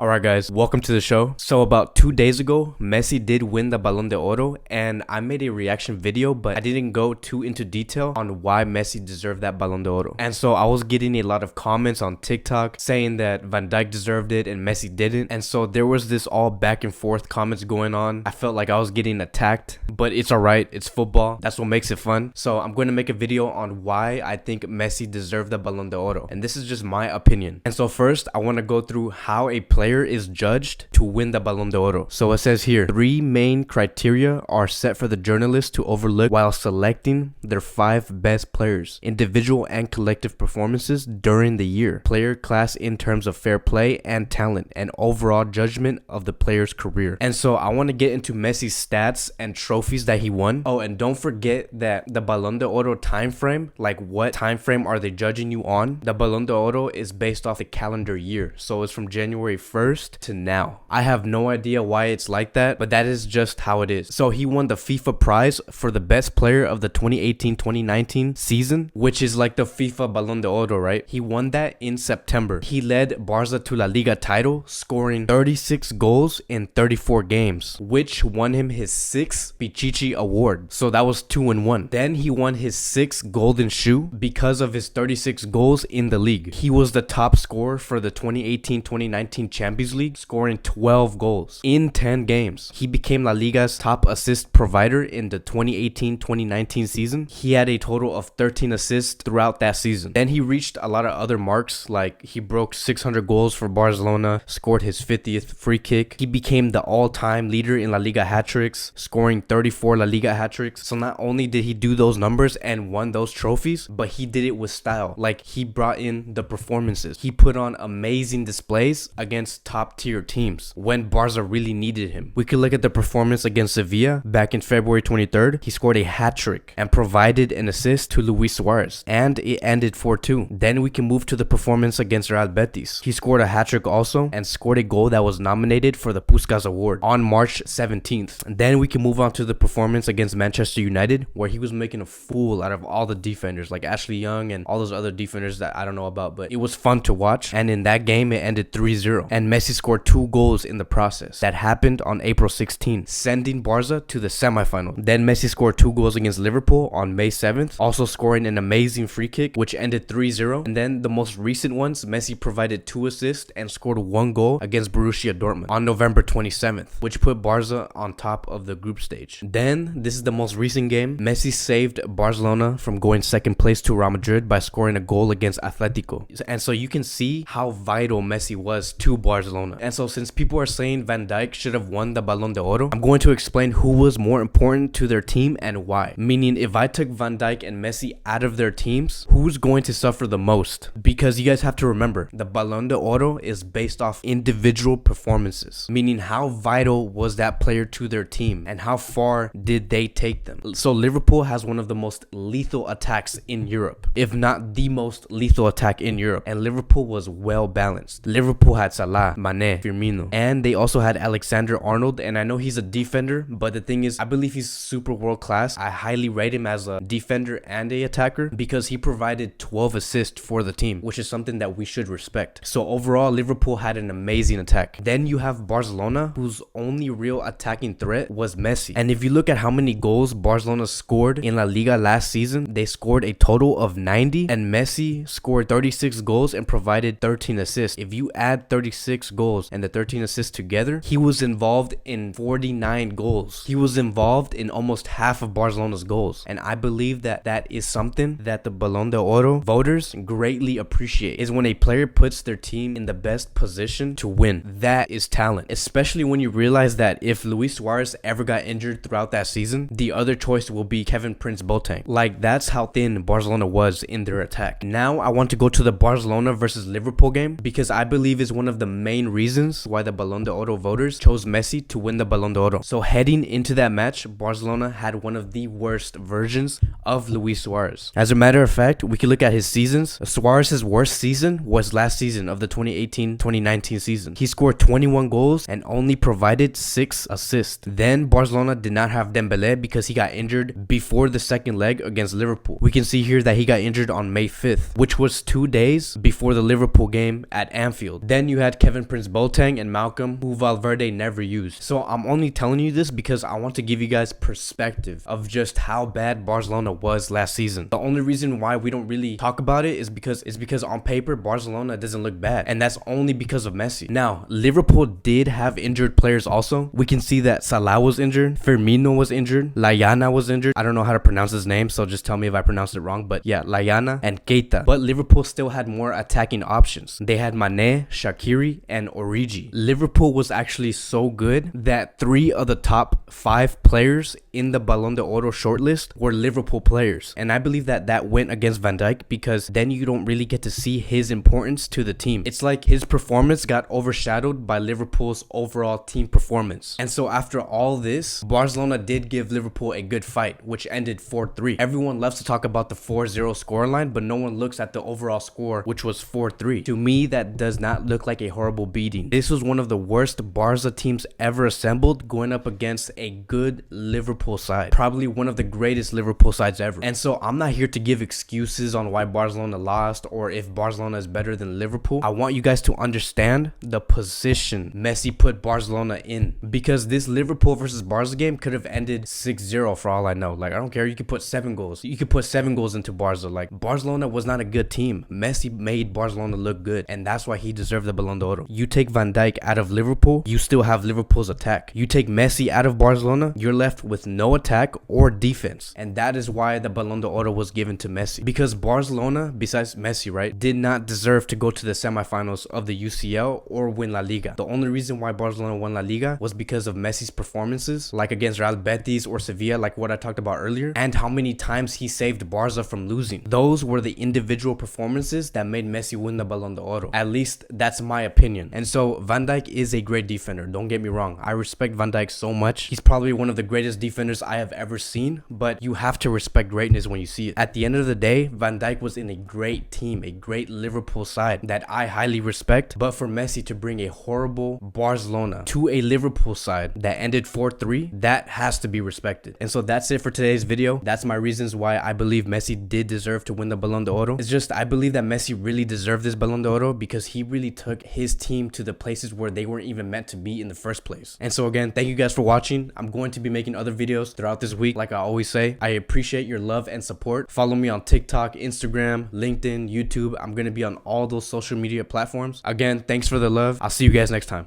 Alright guys, welcome to the show. So about 2 days ago, Messi did win the Ballon d'Oro and I made a reaction video, but I didn't go too into detail on why Messi deserved that Ballon d'Oro. And so I was getting a lot of comments on TikTok saying that Van Dijk deserved it and Messi didn't. And so there was this all back and forth comments going on. I felt like I was getting attacked, but it's alright, it's football. That's what makes it fun. So I'm going to make a video on why I think Messi deserved the Ballon d'Oro. And this is just my opinion. And so first, I want to go through how a player is judged to win the Ballon d'Oro. So it says here, 3 main criteria are set for the journalists to overlook while selecting their 5 best players: individual and collective performances during the year, player class in terms of fair play and talent, and overall judgment of the player's career. And so I want to get into Messi's stats and trophies that he won. Oh, and don't forget that the Ballon d'Oro time frame, like what time frame are they judging you on? The Ballon d'Oro is based off the calendar year, so it's from January 1st to now. I have no idea why it's like that, but that is just how it is. So he won the FIFA prize for the best player of the 2018-2019 season, which is like the FIFA Ballon d'Oro, right? He won that in September. He led Barca to La Liga title, scoring 36 goals in 34 games, which won him his 6th Pichichi award. So that was 2-1. Then he won his 6th golden shoe because of his 36 goals in the league. He was the top scorer for the 2018-2019 Champions League, scoring 12 goals in 10 games. He became La Liga's top assist provider in the 2018-2019 season. He had a total of 13 assists throughout that season. Then he reached a lot of other marks, like he broke 600 goals for Barcelona, scored his 50th free kick. He became the all-time leader in La Liga hat-tricks, scoring 34 La Liga hat-tricks. So not only did he do those numbers and won those trophies, but he did it with style. Like, he brought in the performances. He put on amazing displays against top tier teams when Barca really needed him. We could look at the performance against Sevilla back in February 23rd. He scored a hat-trick and provided an assist to Luis Suarez, and it ended 4-2. Then we can move to the performance against Real Betis. He scored a hat-trick also and scored a goal that was nominated for the Puskás Award on March 17th. And then we can move on to the performance against Manchester United, where he was making a fool out of all the defenders like Ashley Young and all those other defenders that I don't know about, but it was fun to watch. And in that game, it ended 3-0. And Messi scored 2 goals in the process. That happened on April 16th, sending Barca to the semifinal. Then Messi scored 2 goals against Liverpool on May 7th, also scoring an amazing free kick, which ended 3-0. And then the most recent ones, Messi provided 2 assists and scored 1 goal against Borussia Dortmund on November 27th, which put Barca on top of the group stage. Then, this is the most recent game, Messi saved Barcelona from going 2nd place to Real Madrid by scoring a goal against Atletico. And so you can see how vital Messi was to Barcelona. And so since people are saying Van Dijk should have won the Ballon d'Oro, I'm going to explain who was more important to their team and why. Meaning, if I took Van Dijk and Messi out of their teams, who's going to suffer the most? Because you guys have to remember, the Ballon d'Oro is based off individual performances. Meaning, how vital was that player to their team and how far did they take them? So Liverpool has one of the most lethal attacks in Europe, if not the most lethal attack in Europe. And Liverpool was well balanced. Liverpool had Salah, Mane, Firmino, and they also had Alexander-Arnold. And I know he's a defender, but the thing is, I believe he's super world class. I highly rate him as a defender and a attacker because he provided 12 assists for the team, which is something that we should respect. So overall, Liverpool had an amazing attack. Then you have Barcelona, whose only real attacking threat was Messi. And if you look at how many goals Barcelona scored in La Liga last season, they scored a total of 90, and Messi scored 36 goals and provided 13 assists. If you add 36 goals and the 13 assists together, he was involved in 49 goals. He was involved in almost half of Barcelona's goals. And I believe that that is something that the Ballon d'Oro voters greatly appreciate, is when a player puts their team in the best position to win. That is talent, especially when you realize that if Luis Suarez ever got injured throughout that season, the other choice will be Kevin Prince Boateng. Like, that's how thin Barcelona was in their attack. Now I want to go to the Barcelona versus Liverpool game, because I believe is one of the main reasons why the Ballon d'Oro voters chose Messi to win the Ballon d'Oro. So heading into that match, Barcelona had one of the worst versions of Luis Suarez. As a matter of fact, we can look at his seasons. Suarez's worst season was last season of the 2018-2019 season. He scored 21 goals and only provided 6 assists. Then Barcelona did not have Dembélé because he got injured before the second leg against Liverpool. We can see here that he got injured on May 5th, which was 2 days before the Liverpool game at Anfield. Then you had Kevin Kevin Prince Boateng, and Malcolm, who Valverde never used. So I'm only telling you this because I want to give you guys perspective of just how bad Barcelona was last season. The only reason why we don't really talk about it is because on paper Barcelona doesn't look bad, and that's only because of Messi. Now, Liverpool did have injured players also. We can see that Salah was injured, Firmino was injured, Layana was injured. I don't know how to pronounce his name, so just tell me if I pronounced it wrong, but yeah, Layana and Keita. But Liverpool still had more attacking options. They had Mane, Shaqiri, and Origi. Liverpool was actually so good that 3 of the top 5 players in the Ballon d'Oro shortlist were Liverpool players, and I believe that went against Van Dijk because then you don't really get to see his importance to the team. It's like his performance got overshadowed by Liverpool's overall team performance. And so after all this, Barcelona did give Liverpool a good fight, which ended 4-3. Everyone loves to talk about the 4-0 scoreline, but no one looks at the overall score, which was 4-3. To me, that does not look like a horrible beating. This was one of the worst Barca teams ever assembled, going up against a good Liverpool side, probably one of the greatest Liverpool sides ever. And so I'm not here to give excuses on why Barcelona lost or if Barcelona is better than Liverpool. I want you guys to understand the position Messi put Barcelona in, because this Liverpool versus Barca game could have ended 6-0 for all I know. Like, I don't care. You could put 7 goals. You could put 7 goals into Barca. Like, Barcelona was not a good team. Messi made Barcelona look good, and that's why he deserved the Ballon d'Oro. You take Van Dijk out of Liverpool, you still have Liverpool's attack. You take Messi out of Barcelona, you're left with no attack or defense, and that is why the Ballon d'Oro was given to Messi. Because Barcelona, besides Messi, right, did not deserve to go to the semifinals of the UCL or win La Liga. The only reason why Barcelona won La Liga was because of Messi's performances, like against Real Betis or Sevilla, like what I talked about earlier, and how many times he saved Barca from losing. Those were the individual performances that made Messi win the Ballon d'Oro. At least that's my opinion. And so Van Dijk is a great defender. Don't get me wrong. I respect Van Dijk so much. He's probably one of the greatest defenders I have ever seen, but you have to respect greatness when you see it. At the end of the day, Van Dijk was in a great team, a great Liverpool side that I highly respect, but for Messi to bring a horrible Barcelona to a Liverpool side that ended 4-3, that has to be respected. And so that's it for today's video. That's my reasons why I believe Messi did deserve to win the Ballon d'Oro. It's just, I believe that Messi really deserved this Ballon d'Oro because he really took his team to the places where they weren't even meant to be in the first place. And so again, thank you guys for watching. I'm going to be making other videos throughout this week. Like I always say, I appreciate your love and support. Follow me on TikTok, Instagram, LinkedIn, YouTube. I'm going to be on all those social media platforms. Again, thanks for the love. I'll see you guys next time.